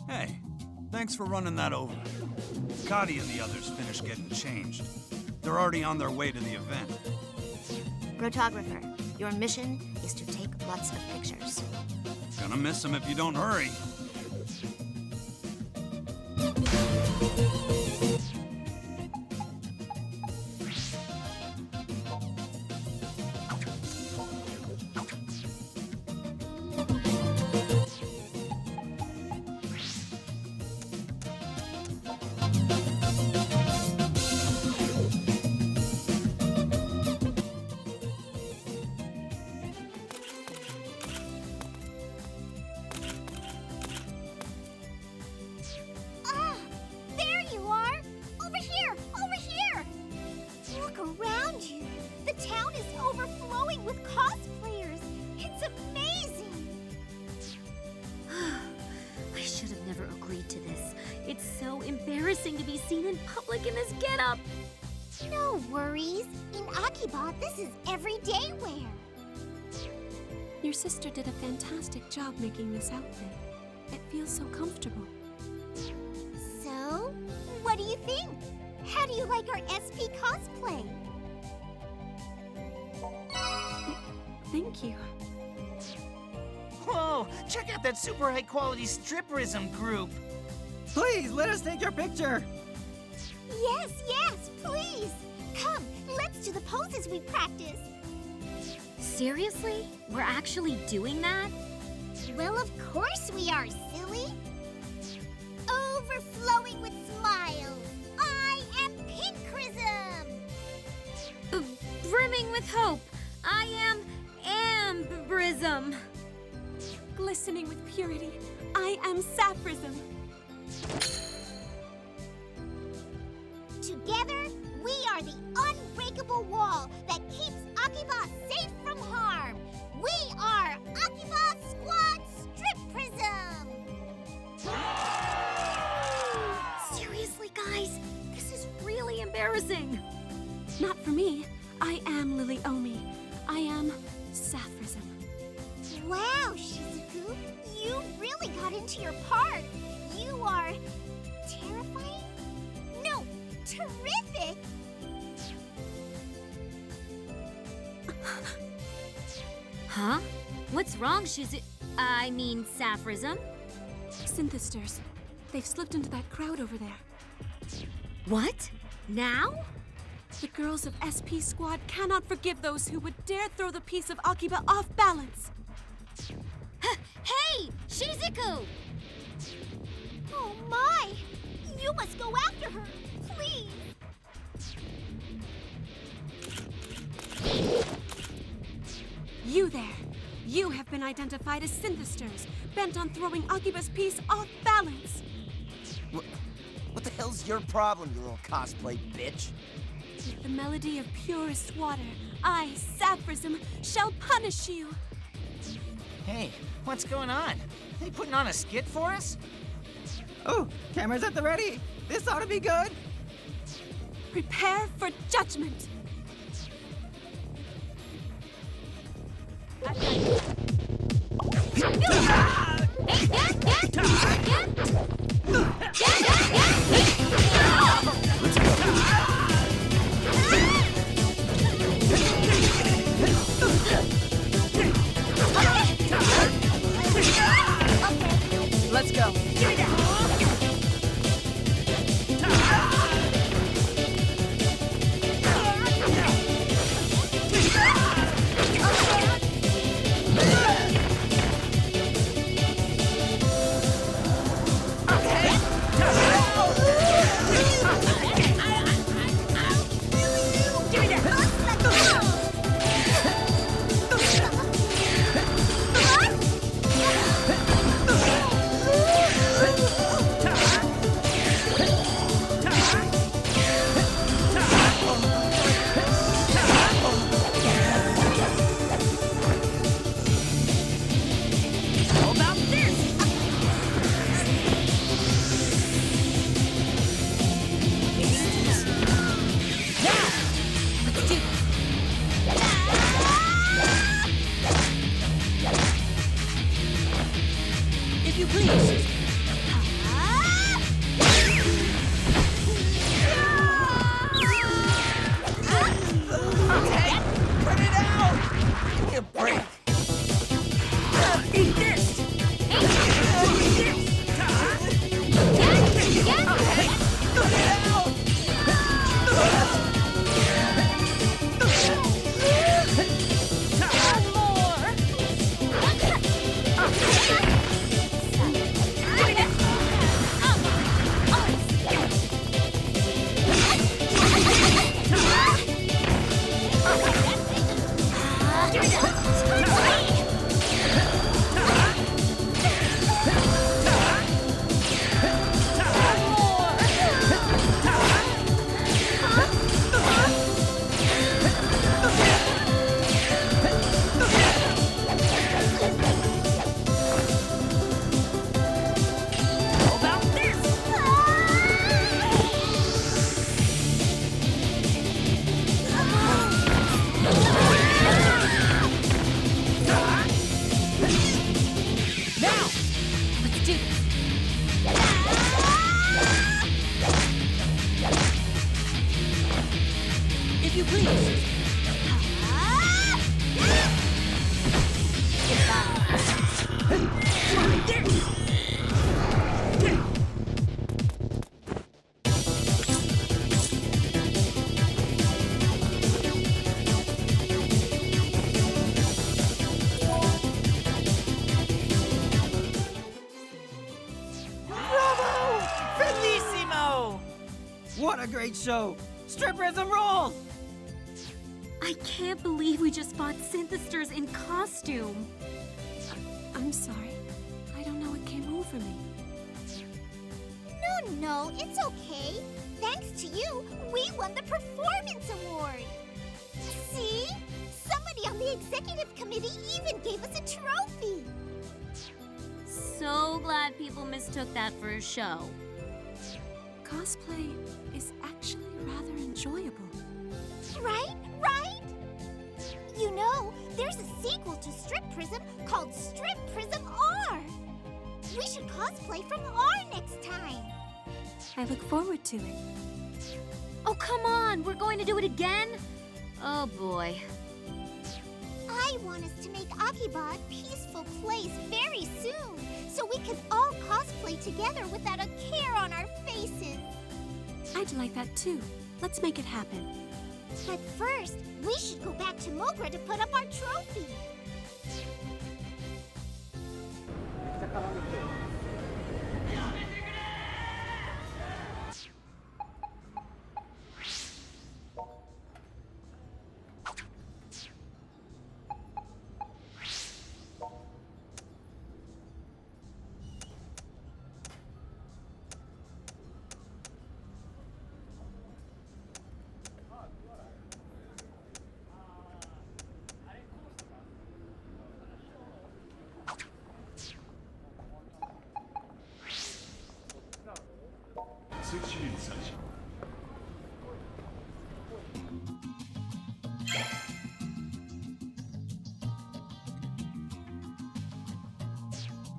Hey, thanks for running that over. Cotty and the others finished getting changed. They're already on their way to the event. Photographer, your mission is to take lots of pictures. Gonna miss them if you don't hurry. It's so embarrassing to be seen in public in this getup. No worries. In Akiba, this is everyday wear. Your sister did a fantastic job making this outfit. It feels so comfortable. So, what do you think? How do you like our SP cosplay? Thank you. Whoa! Check out that super high-quality stripperism group! Please, let us take your picture! Yes, yes, please! Come, let's do the poses we practiced. Seriously? We're actually doing that? Well, of course we are, silly! Overflowing with smiles, I am Pinkrism! Brimming with hope, I am Ambrism. Glistening with purity, I am Sapphism. Together, we are the unbreakable wall that keeps Akiba safe from harm. We are Akiba Squad Strip-Prism! Seriously, guys, this is really embarrassing. Not for me. I am Lily Omi. I am Sapphism. Wow, Shizuku, you really got into your part. You are terrifying? No, terrific! Huh? What's wrong, I mean, Sapphism? Synthesters. They've slipped into that crowd over there. What? Now? The girls of SP Squad cannot forgive those who would dare throw the piece of Akiba off balance. Hey! Shizuku! Oh my! You must go after her, please! You there! You have been identified as synthesters, bent on throwing Akiba's piece off balance. What the hell's your problem, you little cosplay bitch? With the melody of purest water, I, Sapphism, shall punish you. Hey, what's going on? They putting on a skit for us? Oh, cameras at the ready. This ought to be good. Prepare for judgment. Let's go. Give me that! If you please. do this. If you please. Bellissimo! What a great show! Stripperism rules! I can't believe we just fought Synthesters in costume. I'm sorry. I don't know what came over me. No, it's okay. Thanks to you, we won the Performance Award. See? Somebody on the executive committee even gave us a trophy. So glad people mistook that for a show. Cosplay is actually rather enjoyable. Right? You know, there's a sequel to Strip Prism called Strip Prism R. We should cosplay from R next time. I look forward to it. Oh, come on! We're going to do it again? Oh, boy. I want us to make Akiba a peaceful place very soon, so we can all cosplay together without a care on our faces. I'd like that too. Let's make it happen. But first, we should go back to Mogra to put up our trophy.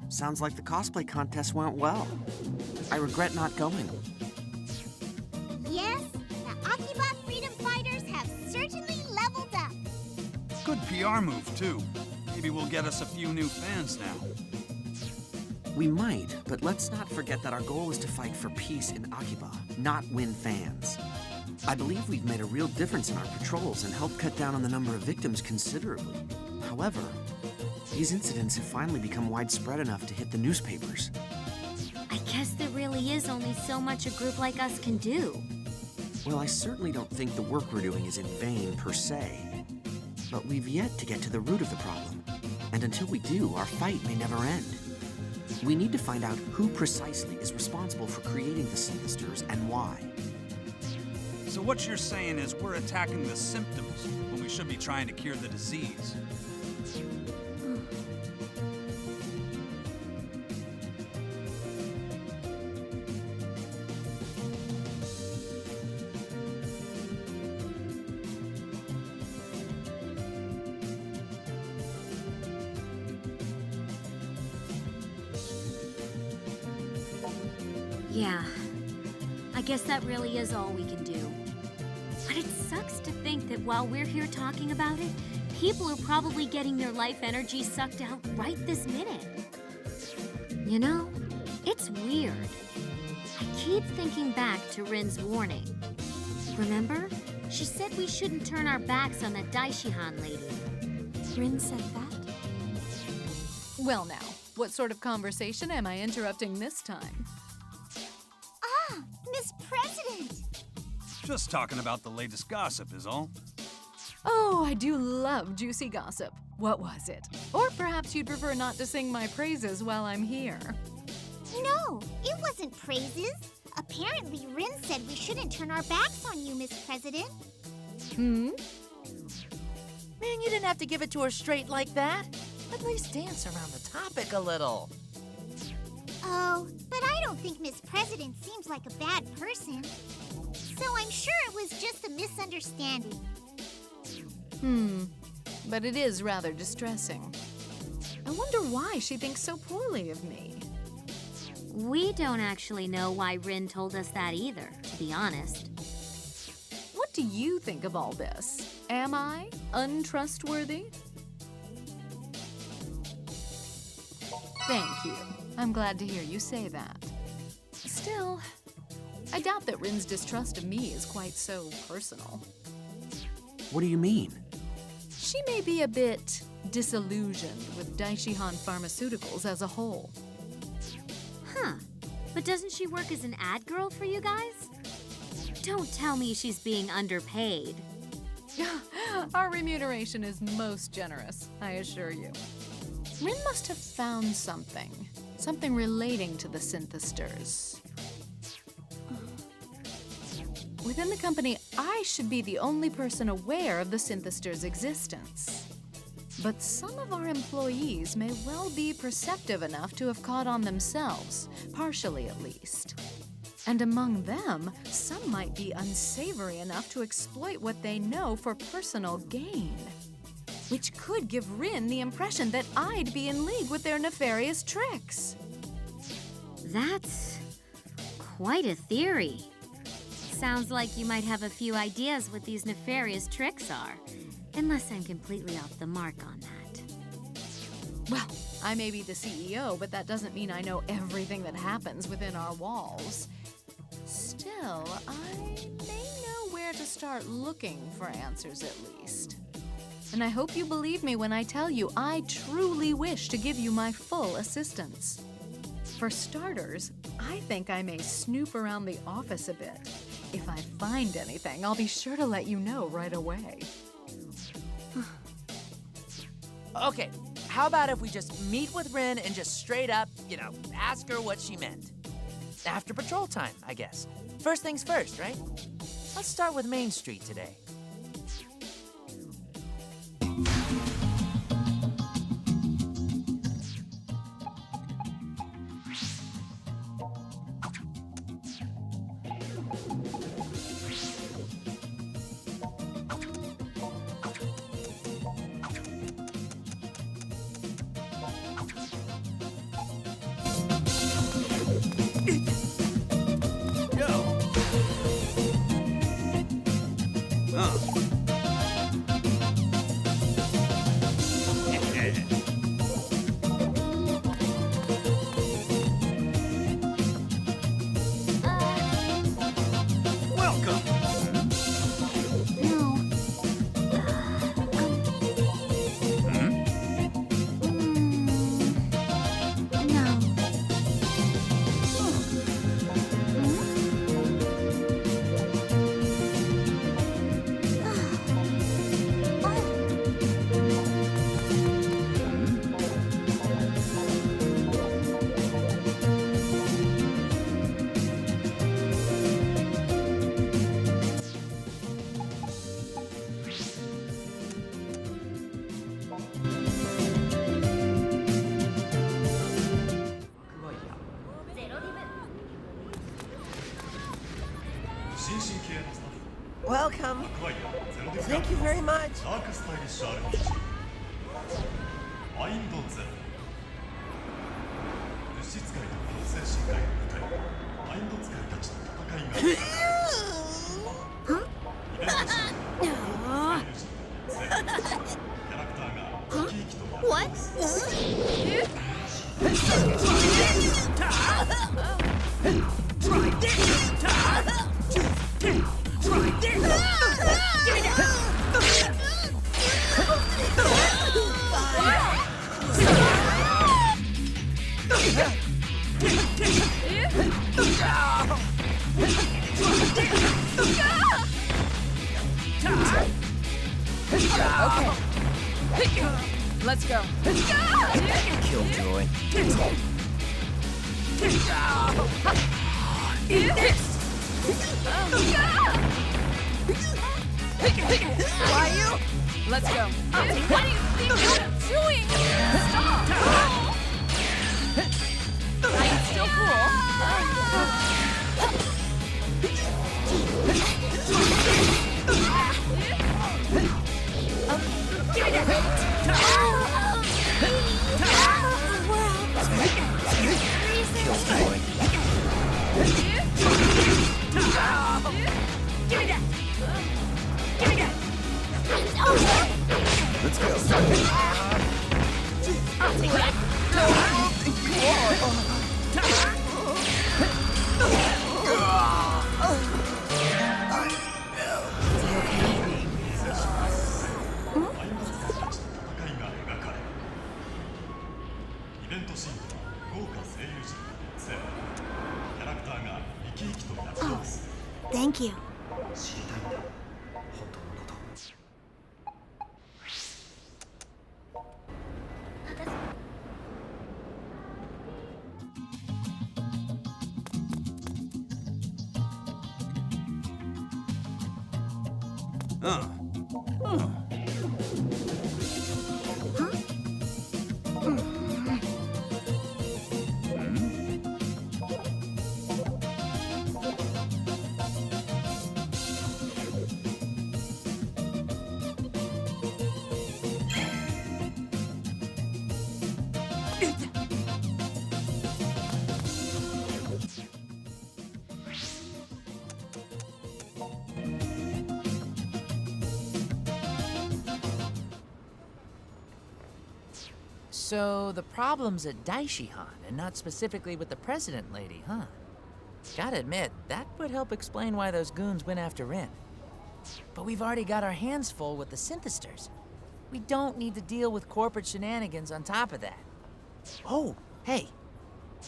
Sounds like the cosplay contest went well. I regret not going. Yes, the Akiba Freedom Fighters have certainly leveled up. Good PR move, too. Maybe we'll get us a few new fans now. We might, but let's not forget that our goal is to fight for peace in Akiba, not win fans. I believe we've made a real difference in our patrols and helped cut down on the number of victims considerably. However, these incidents have finally become widespread enough to hit the newspapers. I guess there really is only so much a group like us can do. Well, I certainly don't think the work we're doing is in vain per se. But we've yet to get to the root of the problem. And until we do, our fight may never end. We need to find out who precisely is responsible for creating the Synthesters and why. So what you're saying is we're attacking the symptoms when we should be trying to cure the disease. Yeah, I guess that really is all we can do. But it sucks to think that while we're here talking about it, people are probably getting their life energy sucked out right this minute. You know, it's weird. I keep thinking back to Rin's warning. Remember? She said we shouldn't turn our backs on that Daishihan lady. Rin said that? Well now, what sort of conversation am I interrupting this time? Ah, Miss President! Just talking about the latest gossip is all. Oh, I do love juicy gossip. What was it? Or perhaps you'd prefer not to sing my praises while I'm here. No, it wasn't praises. Apparently, Rin said we shouldn't turn our backs on you, Miss President. Hmm? Man, you didn't have to give it to her straight like that. At least dance around the topic a little. Oh, but I don't think Miss President seems like a bad person. So I'm sure it was just a misunderstanding. But it is rather distressing. I wonder why she thinks so poorly of me. We don't actually know why Rin told us that either, to be honest. What do you think of all this? Am I untrustworthy? Thank you. I'm glad to hear you say that. Still, I doubt that Rin's distrust of me is quite so personal. What do you mean? She may be a bit disillusioned with Daishihan Pharmaceuticals as a whole. Huh. But doesn't she work as an ad girl for you guys? Don't tell me she's being underpaid. Our remuneration is most generous, I assure you. Rin must have found something relating to the Synthesters. Within the company, I should be the only person aware of the Synthesters' existence. But some of our employees may well be perceptive enough to have caught on themselves, partially at least. And among them, some might be unsavory enough to exploit what they know for personal gain. Which could give Rin the impression that I'd be in league with their nefarious tricks. That's quite a theory. Sounds like you might have a few ideas what these nefarious tricks are. Unless I'm completely off the mark on that. Well, I may be the CEO, but that doesn't mean I know everything that happens within our walls. Still, I may know where to start looking for answers at least. And I hope you believe me when I tell you I truly wish to give you my full assistance. For starters, I think I may snoop around the office a bit. If I find anything, I'll be sure to let you know right away. Okay, how about if we just meet with Rin and just straight up, ask her what she meant? After patrol time, I guess. First things first, right? Let's start with Main Street today. Welcome. Thank you very much. What? Okay. Let's go. Killjoy. Why you? Let's go. What do you think you're doing? Stop! Are you still Killjoy. Thank you. So the problem's at Daishihan and not specifically with the president lady, huh? Gotta admit, that would help explain why those goons went after Rin. But we've already got our hands full with the synthesters. We don't need to deal with corporate shenanigans on top of that. Oh, hey,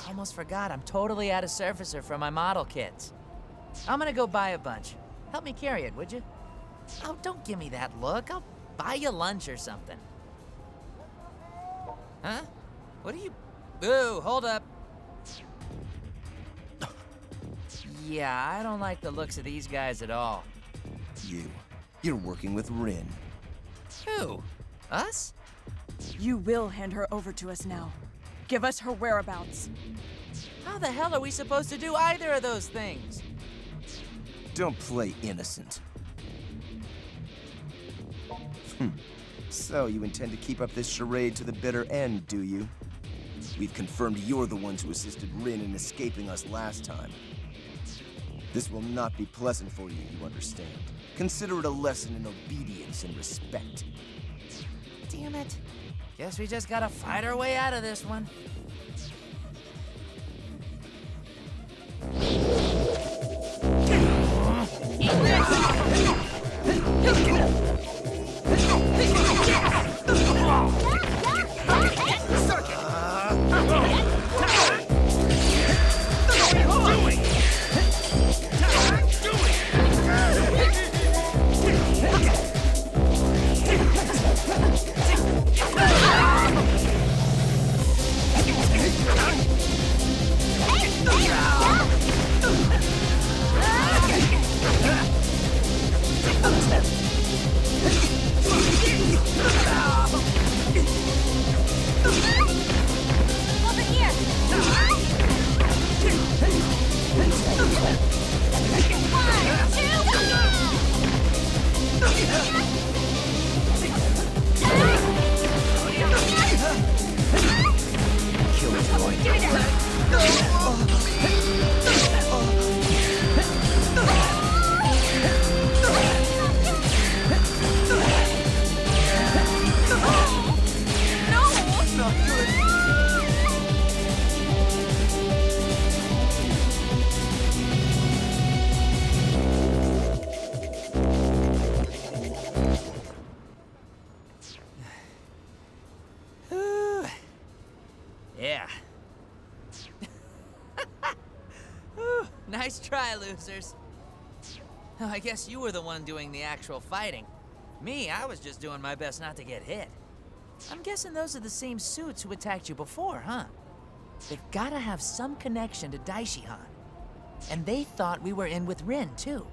almost forgot I'm totally out of surfacer for my model kits. I'm gonna go buy a bunch. Help me carry it, would you? Oh, don't give me that look. I'll buy you lunch or something. Huh? What are you... Ooh, hold up. Yeah, I don't like the looks of these guys at all. You're working with Rin. Who? Us? You will hand her over to us now. Give us her whereabouts. How the hell are we supposed to do either of those things? Don't play innocent. So, you intend to keep up this charade to the bitter end, do you? We've confirmed you're the ones who assisted Rin in escaping us last time. This will not be pleasant for you, you understand. Consider it a lesson in obedience and respect. Damn it. Guess we just gotta fight our way out of this one. Yeah. Nice try, losers. Oh, I guess you were the one doing the actual fighting. Me, I was just doing my best not to get hit. I'm guessing those are the same suits who attacked you before, huh? They've gotta have some connection to Daishihan. And they thought we were in with Rin, too.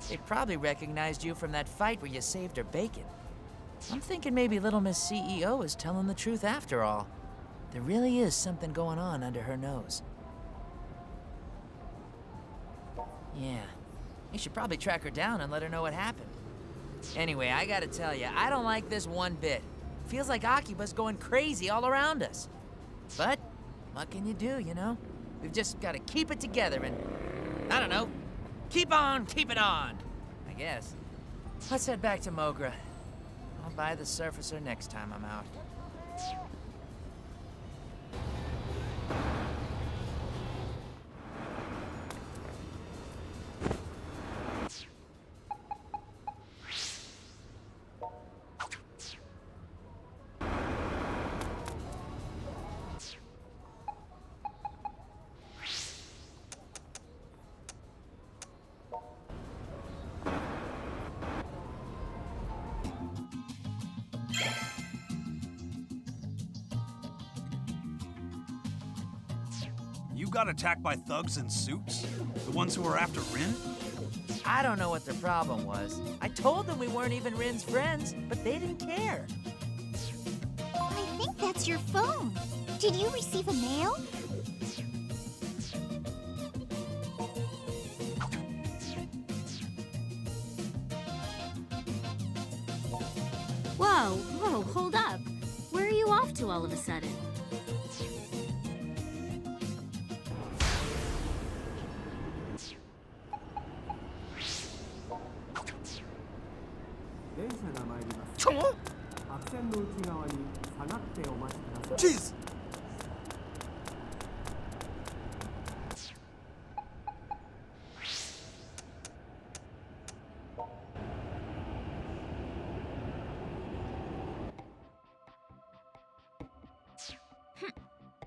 They probably recognized you from that fight where you saved her bacon. I'm thinking maybe Little Miss CEO is telling the truth after all. There really is something going on under her nose. Yeah, you should probably track her down and let her know what happened. Anyway, I gotta tell you, I don't like this one bit. Feels like AKIBA'S going crazy all around us. But, what can you do, you know? We've just gotta keep it together and, I don't know, keep on keeping on, I guess. Let's head back to Mogra. I'll buy the surfacer next time I'm out. You got attacked by thugs in suits? The ones who were after Rin? I don't know what their problem was. I told them we weren't even Rin's friends, but they didn't care. I think that's your phone. Did you receive a mail? Whoa, hold up. Where are you off to all of a sudden? Jeez!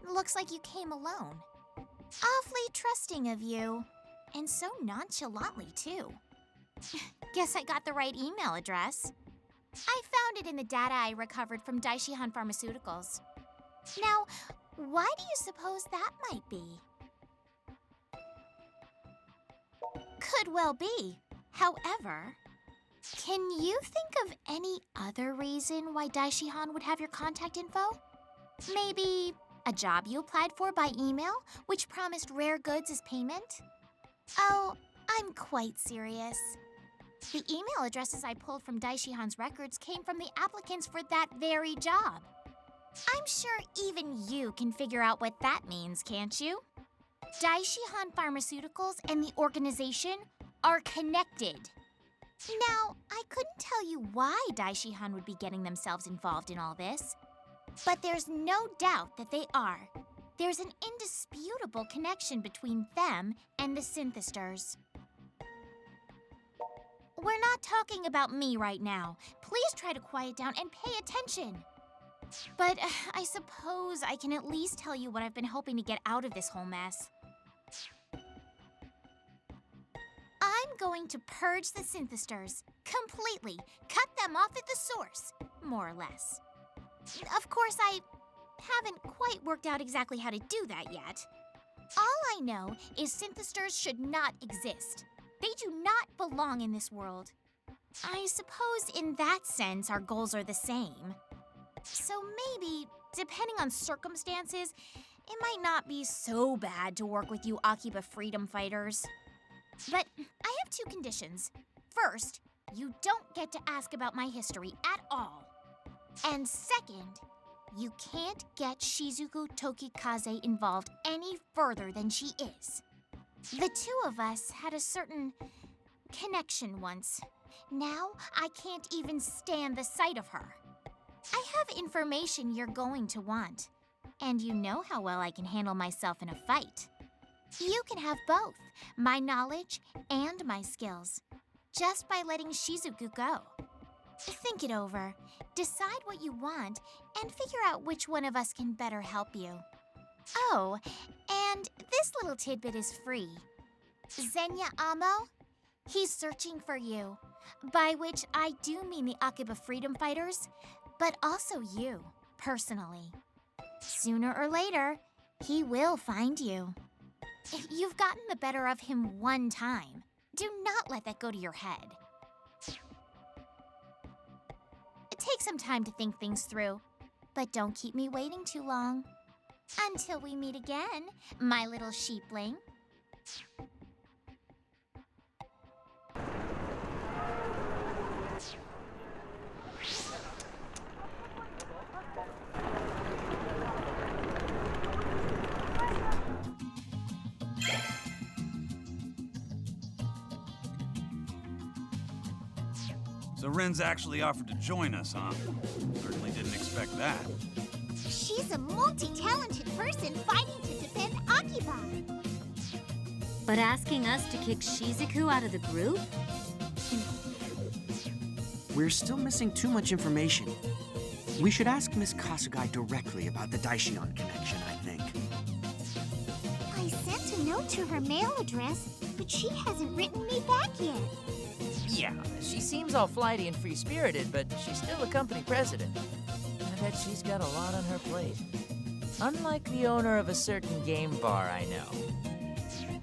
Looks like you came alone. Awfully trusting of you. And so nonchalantly, too. Guess I got the right email address. I found it in the data I recovered from Daishihan Pharmaceuticals. Now, why do you suppose that might be? Could well be. However, can you think of any other reason why Daishihan would have your contact info? Maybe a job you applied for by email, which promised rare goods as payment? Oh, I'm quite serious. The email addresses I pulled from Daishihan's records came from the applicants for that very job. I'm sure even you can figure out what that means, can't you? Daishihan Pharmaceuticals and the organization are connected. Now, I couldn't tell you why Daishihan would be getting themselves involved in all this, but there's no doubt that they are. There's an indisputable connection between them and the Synthisters. We're not talking about me right now. Please try to quiet down and pay attention. But I suppose I can at least tell you what I've been hoping to get out of this whole mess. I'm going to purge the Synthisters completely, cut them off at the source, more or less. Of course, I haven't quite worked out exactly how to do that yet. All I know is Synthisters should not exist. They do not belong in this world. I suppose in that sense our goals are the same. So maybe, depending on circumstances, it might not be so bad to work with you Akiba freedom fighters. But I have two conditions. First, you don't get to ask about my history at all. And second, you can't get Shizuku Tokikaze involved any further than she is. The two of us had a certain connection once. Now, I can't even stand the sight of her. I have information you're going to want, and you know how well I can handle myself in a fight. You can have both, my knowledge and my skills, just by letting Shizuku go. Think it over, decide what you want, and figure out which one of us can better help you. Oh, and this little tidbit is free. Zenya Amo, he's searching for you, by which I do mean the Akiba freedom fighters, but also you, personally. Sooner or later, he will find you. If you've gotten the better of him one time, do not let that go to your head. Take some time to think things through, but don't keep me waiting too long. Until we meet again, my little sheepling. So Rin's actually offered to join us, huh? Certainly didn't expect that. She's a multi-talented person fighting to defend Akiba. But asking us to kick Shizuku out of the group? We're still missing too much information. We should ask Miss Kasugai directly about the Daishihan connection, I think. I sent a note to her mail address, but she hasn't written me back yet. Yeah, she seems all flighty and free-spirited, but she's still a company president. I bet she's got a lot on her plate. Unlike the owner of a certain game bar I know.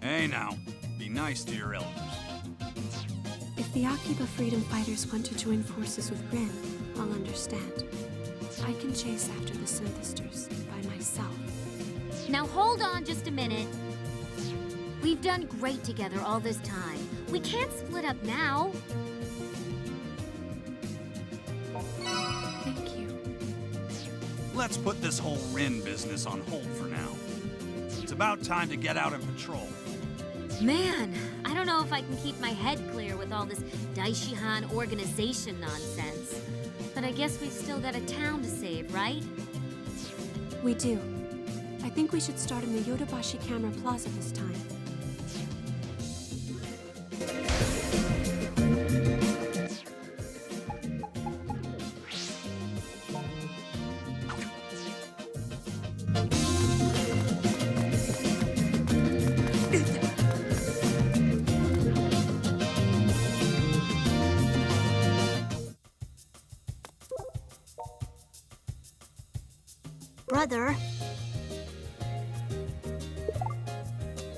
Hey now, be nice to your elders. If the Akiba freedom fighters want to join forces with Rin, I'll understand. I can chase after the Synthesters by myself. Now hold on just a minute. We've done great together all this time. We can't split up now. Thank you. Let's put this whole Rin business on hold for now. It's about time to get out and patrol. Man, I don't know if I can keep my head clear with all this Daishihan organization nonsense. But I guess we've still got a town to save, right? We do. I think we should start in the Yodobashi Camera Plaza this time. Brother.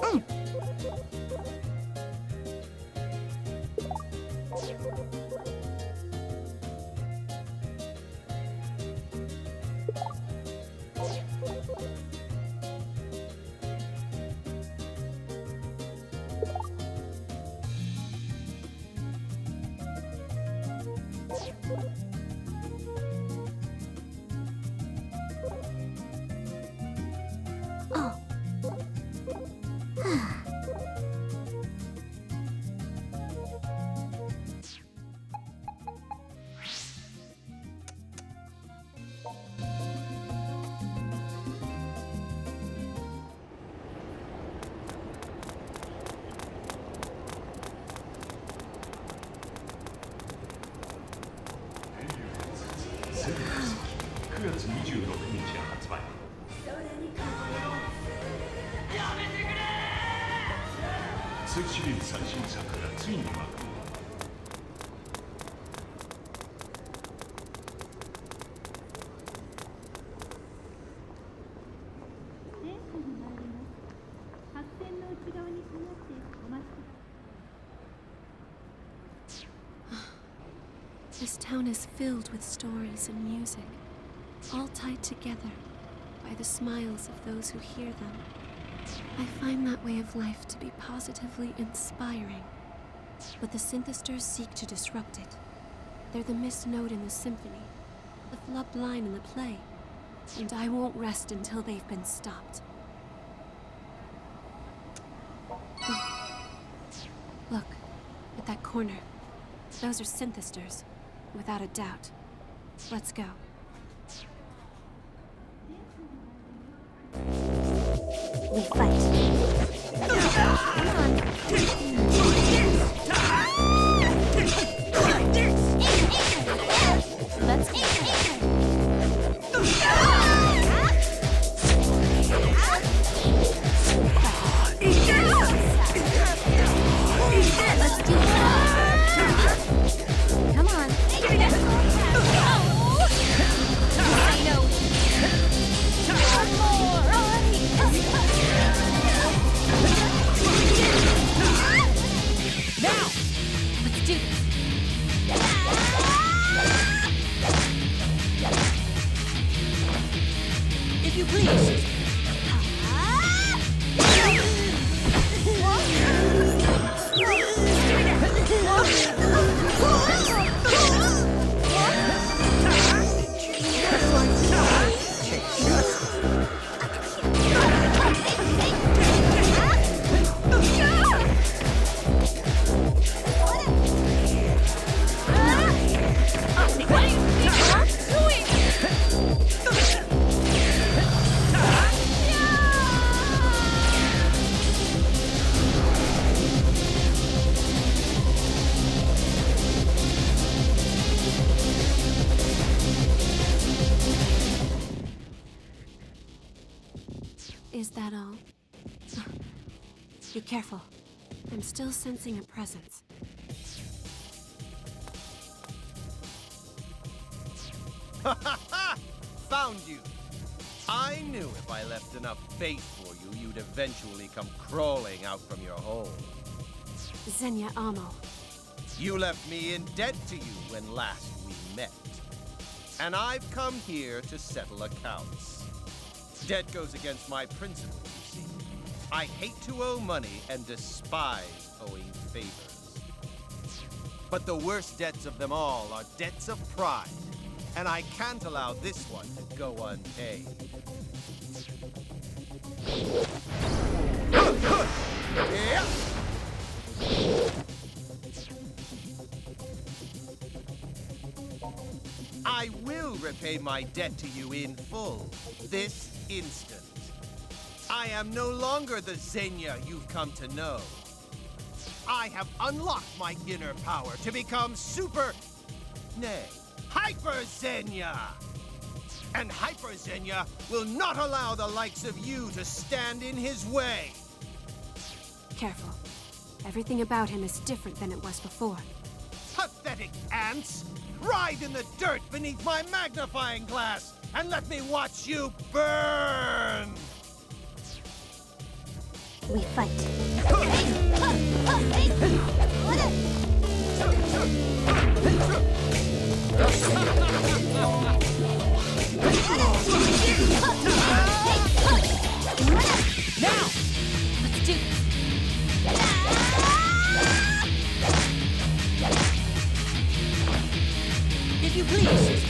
Oh. This town is filled with stories and music, all tied together by the smiles of those who hear them. I find that way of life to be positively inspiring. But the Synthesters seek to disrupt it. They're the missed note in the symphony, the flubbed line in the play, and I won't rest until they've been stopped. Look, at that corner. Those are Synthesters, without a doubt. Let's go. We fight. Let's go. Let's do it. Come on. I know. Now! Let's do this. If you please. Is that all? Be careful. I'm still sensing a presence. Found you! I knew if I left enough bait for you, you'd eventually come crawling out from your hole. Xenia Amo. You left me in debt to you when last we met. And I've come here to settle accounts. Debt goes against my principles, you see. I hate to owe money and despise owing favors. But the worst debts of them all are debts of pride. And I can't allow this one to go unpaid. I will repay my debt to you in full, this instant. I am no longer the Xenia you've come to know. I have unlocked my inner power to become Hyper Xenia! And Hyper Xenia will not allow the likes of you to stand in his way! Careful. Everything about him is different than it was before. Pathetic ants! Ride in the dirt beneath my magnifying glass and let me watch you burn! We fight. Now! Let's do this! If you please!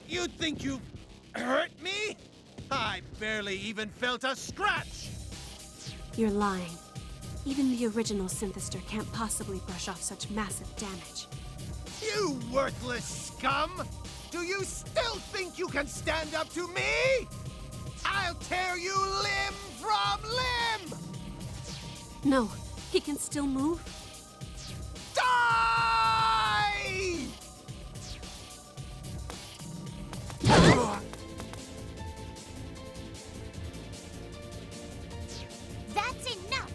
You think you've hurt me? I barely even felt a scratch! You're lying. Even the original Synthester can't possibly brush off such massive damage. You worthless scum! Do you still think you can stand up to me? I'll tear you limb from limb! No, he can still move. Die! That's enough!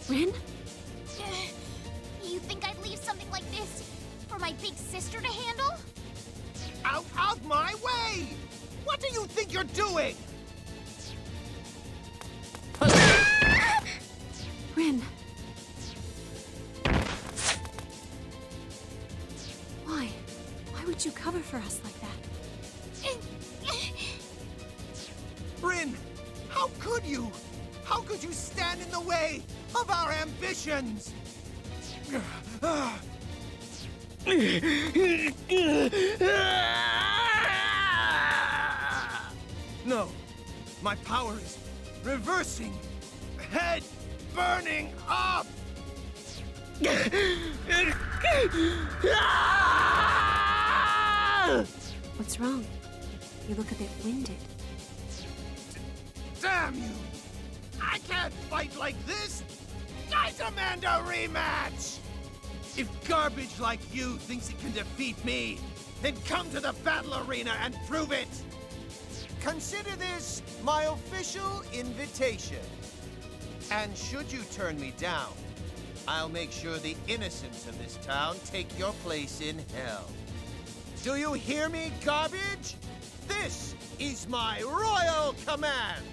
Rin? You think I'd leave something like this for my big sister to handle? Out of my way! What do you think you're doing? Rin. Why? Why would you cover for us like that? Bryn, how could you? How could you stand in the way of our ambitions? No, my power is reversing, head burning up. What's wrong? You look a bit winded. Damn you! I can't fight like this! I demand a rematch! If garbage like you thinks it can defeat me, then come to the battle arena and prove it! Consider this my official invitation. And should you turn me down, I'll make sure the innocents of this town take your place in hell. Do you hear me, garbage? This is my royal command!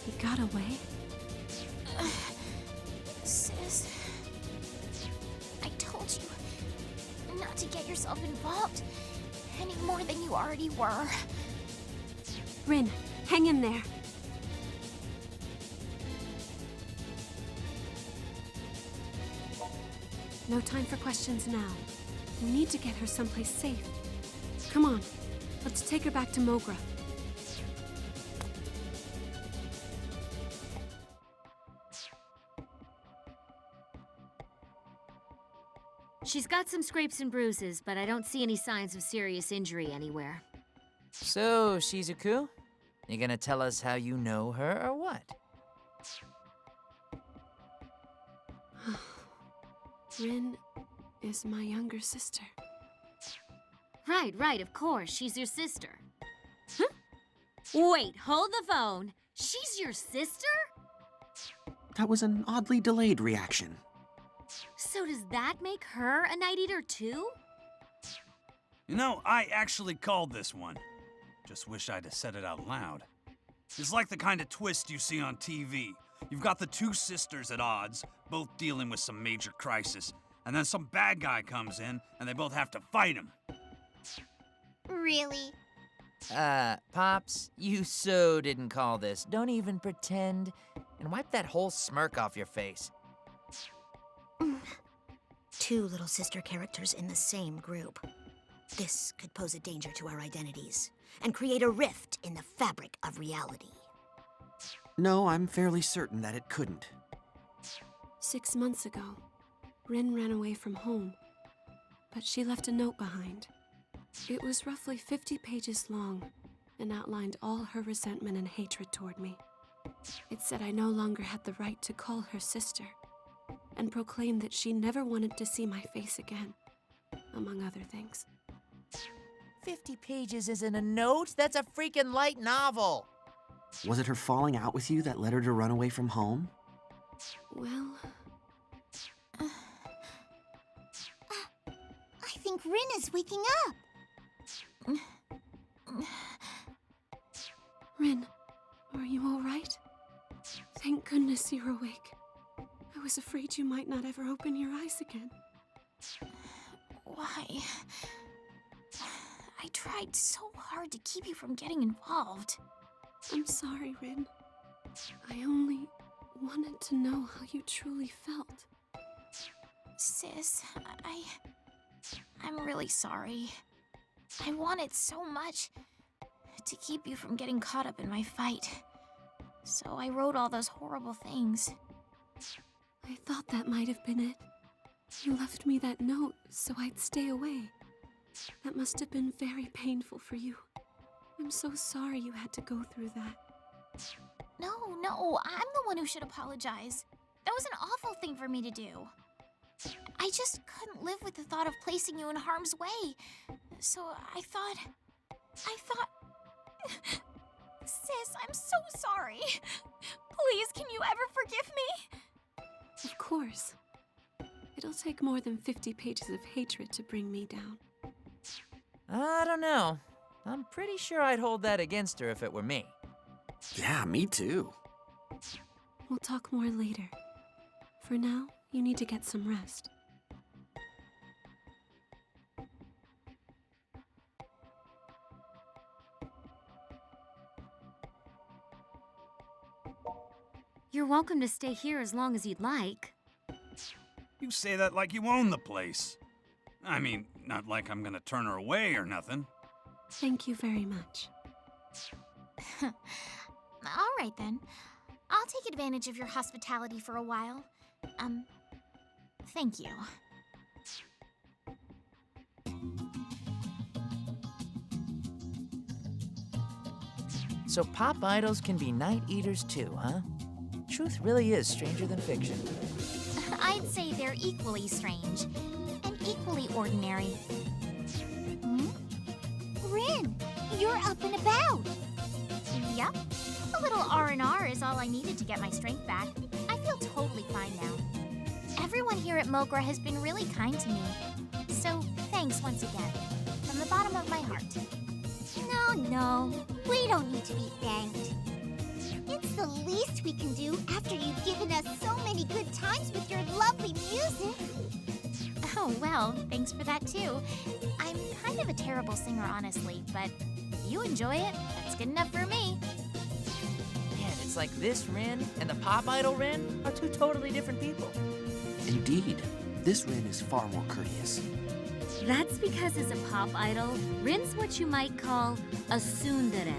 He got away? Sis, I told you not to get yourself involved any more than you already were. Rin, hang in there. No time for questions now. We need to get her someplace safe. Come on, let's take her back to Mogra. She's got some scrapes and bruises, but I don't see any signs of serious injury anywhere. So, Shizuku, you gonna tell us how you know her or what? Rin is my younger sister. Right, of course. She's your sister. Huh? Wait, hold the phone. She's your sister? That was an oddly delayed reaction. So does that make her a Night Eater too? You know, I actually called this one. Just wish I'd have said it out loud. It's like the kind of twist you see on TV. You've got the two sisters at odds, both dealing with some major crisis, and then some bad guy comes in, and they both have to fight him. Really? Pops, you so didn't call this. Don't even pretend. And wipe that whole smirk off your face. Two little sister characters in the same group. This could pose a danger to our identities and create a rift in the fabric of reality. No, I'm fairly certain that it couldn't. 6 months ago, Rin ran away from home, but she left a note behind. It was roughly 50 pages long and outlined all her resentment and hatred toward me. It said I no longer had the right to call her sister, and proclaimed that she never wanted to see my face again, among other things. 50 pages isn't a note. That's a freaking light novel. Was it her falling out with you that led her to run away from home? Well, I think Rin is waking up. Rin, are you all right? Thank goodness you're awake. I was afraid you might not ever open your eyes again. Why? I tried so hard to keep you from getting involved. I'm sorry, Rin. I only wanted to know how you truly felt. Sis, I'm really sorry. I wanted so much to keep you from getting caught up in my fight. So I wrote all those horrible things. I thought that might have been it. You left me that note so I'd stay away. That must have been very painful for you. I'm so sorry you had to go through that. No, I'm the one who should apologize. That was an awful thing for me to do. I just couldn't live with the thought of placing you in harm's way. So I thought... Sis, I'm so sorry. Please, can you ever forgive me? Of course. It'll take more than 50 pages of hatred to bring me down. I don't know. I'm pretty sure I'd hold that against her if it were me. Yeah, me too. We'll talk more later. For now, you need to get some rest. You're welcome to stay here as long as you'd like. You say that like you own the place. I mean, not like I'm gonna turn her away or nothing. Thank you very much. All right then. I'll take advantage of your hospitality for a while. Thank you. So pop idols can be night eaters too, huh? Truth really is stranger than fiction. I'd say they're equally strange and equally ordinary. Rin, you're up and about. Yep. A little R&R is all I needed to get my strength back. I feel totally fine now. Everyone here at Mogra has been really kind to me. So thanks once again, from the bottom of my heart. No, we don't need to be thanked. It's the least we can do after you've given us so many good times with your lovely music. Oh, well, thanks for that too. I'm kind of a terrible singer, honestly, but if you enjoy it, that's good enough for me. Man, it's like this Rin and the pop idol Rin are two totally different people. Indeed, this Rin is far more courteous. That's because as a pop idol, Rin's what you might call a tsundere.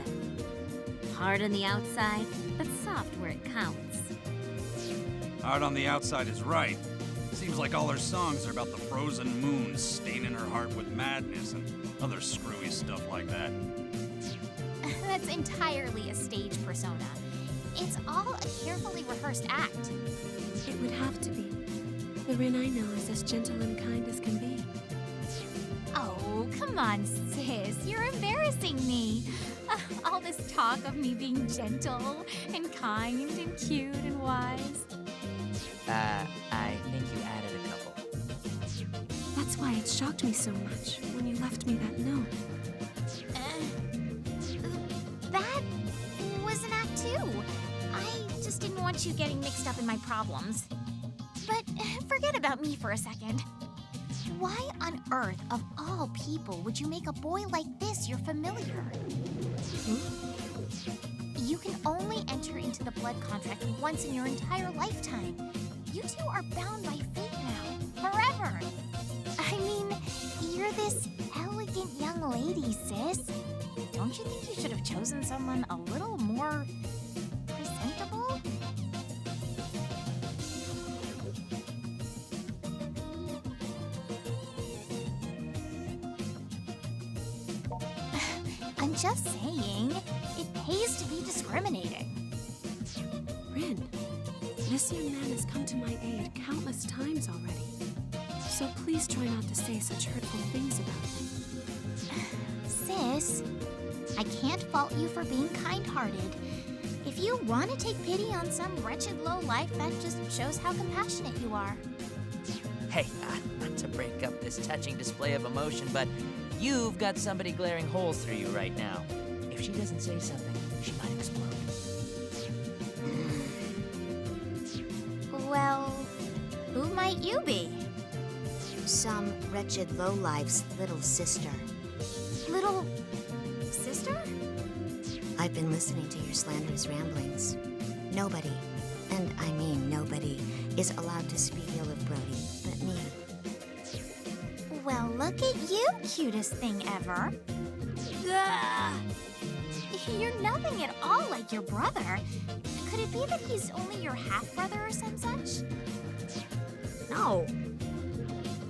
Hard on the outside, but soft where it counts. Hard on the outside is right. Seems like all her songs are about the frozen moon staining her heart with madness and other screwy stuff like that. That's entirely a stage persona. It's all a carefully rehearsed act. It would have to be. The Rin I know is as gentle and kind as can be. Oh, come on, sis. You're embarrassing me. All this talk of me being gentle and kind and cute and wise. I think you added a couple. That's why it shocked me so much when you left me that note. That was an act too. I just didn't want you getting mixed up in my problems. But forget about me for a second. Why on earth, of all people, would you make a boy like this your familiar? You can only enter into the blood contract once in your entire lifetime. You two are bound by fate now, forever. I mean, you're this elegant young lady, sis. Don't you think you should have chosen someone a little more presentable? I'm just saying, it pays to be discriminating. Rin, this young man has come to my aid countless times already. So please try not to say such hurtful things about him. Sis, I can't fault you for being kind-hearted. If you want to take pity on some wretched lowlife, that just shows how compassionate you are. Hey, not to break up this touching display of emotion, but you've got somebody glaring holes through you right now. If she doesn't say something, she might explode. Well, who might you be? Some wretched lowlife's little sister. Little sister? I've been listening to your slanderous ramblings. Nobody, and I mean nobody, is allowed to speak ill of Brody but me. Well, look at you, cutest thing ever. Ugh. You're nothing at all like your brother. Could it be that he's only your half-brother or some such? No.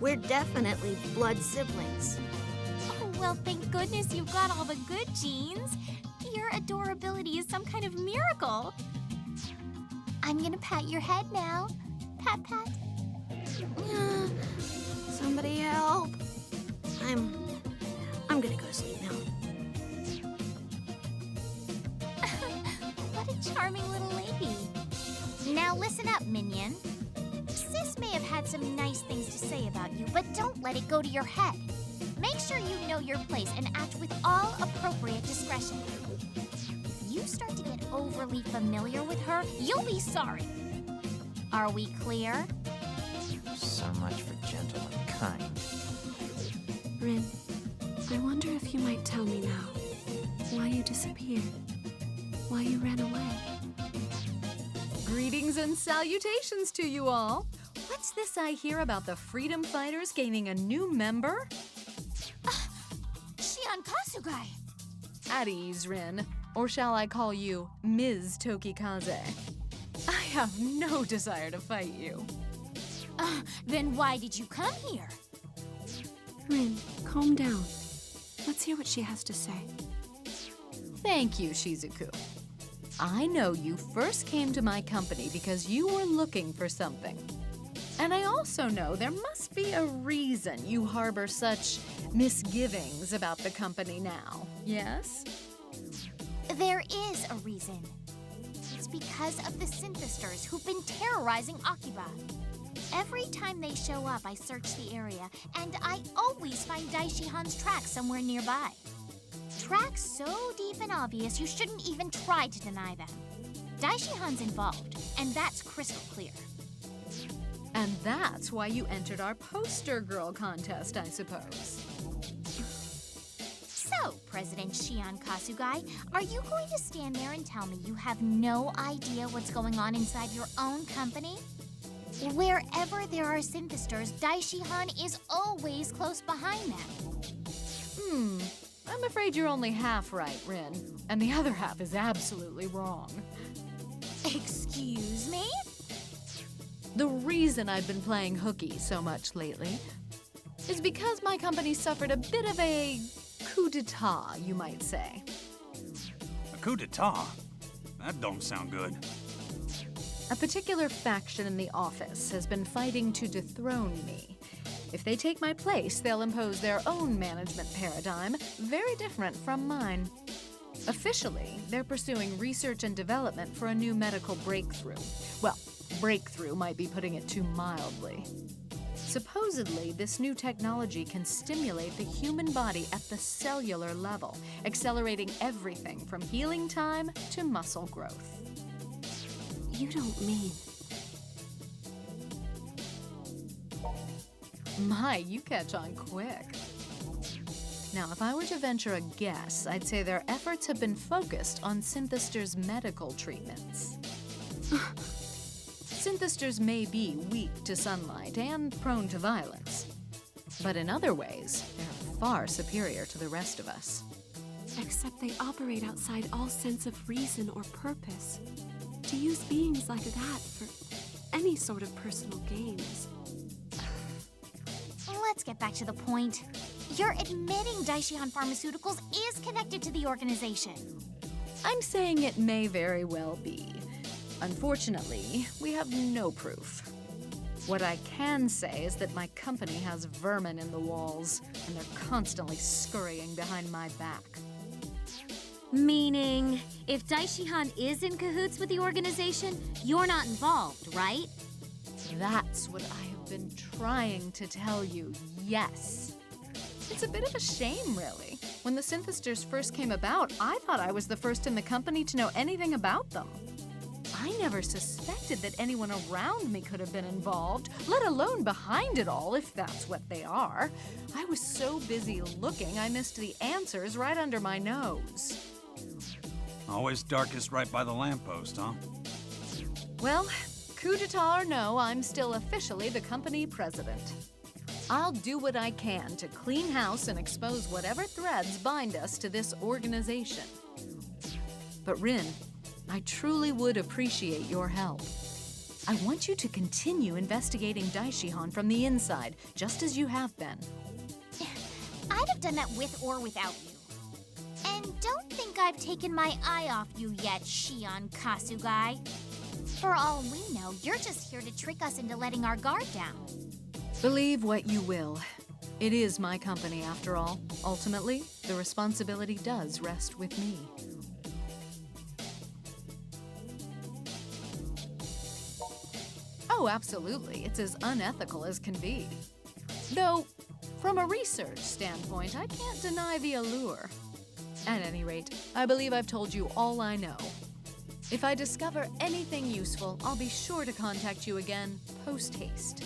We're definitely blood siblings. Oh, well, thank goodness you've got all the good genes. Your adorability is some kind of miracle. I'm gonna pat your head now. Pat, pat. Somebody help. I'm gonna go to sleep now. What a charming little lady. Now listen up, Minion. Sis may have had some nice things to say about you, but don't let it go to your head. Make sure you know your place and act with all appropriate discretion. If you start to get overly familiar with her, you'll be sorry. Are we clear? So much for gentle and kind. Rin, I wonder if you might tell me now why you disappeared, why you ran away. Greetings and salutations to you all. What's this I hear about the freedom fighters gaining a new member? Shion Kasugai. At ease, Rin. Or shall I call you Ms. Tokikaze? I have no desire to fight you. Then why did you come here? Rin, calm down. Let's hear what she has to say. Thank you, Shizuku. I know you first came to my company because you were looking for something. And I also know there must be a reason you harbor such misgivings about the company now, yes? There is a reason. It's because of the Synthesters who've been terrorizing Akiba. Every time they show up, I search the area, and I always find Daishihan's tracks somewhere nearby. Tracks so deep and obvious you shouldn't even try to deny them. Daishihan's involved, and that's crystal clear. And that's why you entered our poster girl contest, I suppose. So, President Shion Kasugai, are you going to stand there and tell me you have no idea what's going on inside your own company? Wherever there are Synthesters, Daishihan is always close behind them. I'm afraid you're only half right, Rin, and the other half is absolutely wrong. Excuse me? The reason I've been playing hooky so much lately is because my company suffered a bit of a coup d'etat, you might say. A coup d'etat? That don't sound good. A particular faction in the office has been fighting to dethrone me. If they take my place, they'll impose their own management paradigm, very different from mine. Officially, they're pursuing research and development for a new medical breakthrough. Well, breakthrough might be putting it too mildly. Supposedly, this new technology can stimulate the human body at the cellular level, accelerating everything from healing time to muscle growth. You don't mean... My, you catch on quick. Now, if I were to venture a guess, I'd say their efforts have been focused on Synthester's medical treatments. Synthesters may be weak to sunlight and prone to violence, but in other ways, they're far superior to the rest of us. Except they operate outside all sense of reason or purpose. To use beings like that for any sort of personal gains. Let's get back to the point. You're admitting Daishihan Pharmaceuticals is connected to the organization. I'm saying it may very well be. Unfortunately, we have no proof. What I can say is that my company has vermin in the walls, and they're constantly scurrying behind my back. Meaning, if Daishihan is in cahoots with the organization, you're not involved, right? That's what I have been trying to tell you, yes. It's a bit of a shame, really. When the Synthesters first came about, I thought I was the first in the company to know anything about them. I never suspected that anyone around me could have been involved, let alone behind it all, if that's what they are. I was so busy looking, I missed the answers right under my nose. Always darkest right by the lamppost, huh? Well, coup d'etat or no, I'm still officially the company president. I'll do what I can to clean house and expose whatever threads bind us to this organization. But Rin, I truly would appreciate your help. I want you to continue investigating Daishihan from the inside, just as you have been. I'd have done that with or without you. And don't think I've taken my eye off you yet, Shion Kasugai. For all we know, you're just here to trick us into letting our guard down. Believe what you will. It is my company, after all. Ultimately, the responsibility does rest with me. Oh, absolutely. It's as unethical as can be. Though, from a research standpoint, I can't deny the allure. At any rate, I believe I've told you all I know. If I discover anything useful, I'll be sure to contact you again, post-haste.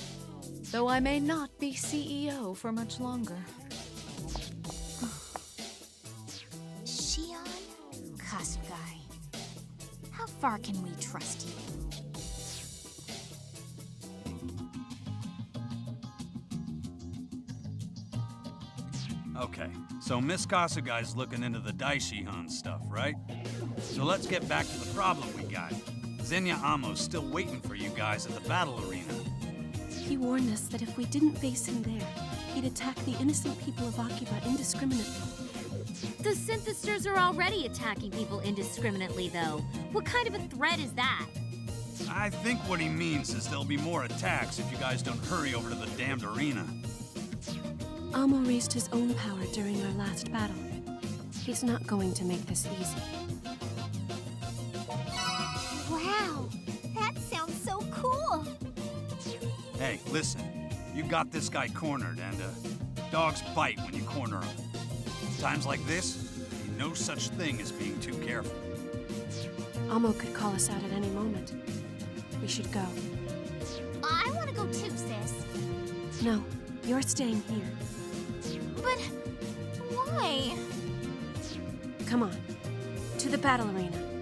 Though I may not be CEO for much longer. Shion Kasugai. How far can we trust you? Okay, so Miss Kasugai's looking into the Daishihan stuff, right? So let's get back to the problem we got. Xenia Amo's still waiting for you guys at the battle arena. He warned us that if we didn't face him there, he'd attack the innocent people of Akiba indiscriminately. The Synthesters are already attacking people indiscriminately, though. What kind of a threat is that? I think what he means is there'll be more attacks if you guys don't hurry over to the damned arena. Amo raised his own power during our last battle. He's not going to make this easy. Wow, that sounds so cool. Hey, listen, you got this guy cornered, and dogs bite when you corner them. Times like this, no such thing as being too careful. Amo could call us out at any moment. We should go. I want to go too, sis. No, you're staying here. But why? Come on, to the battle arena.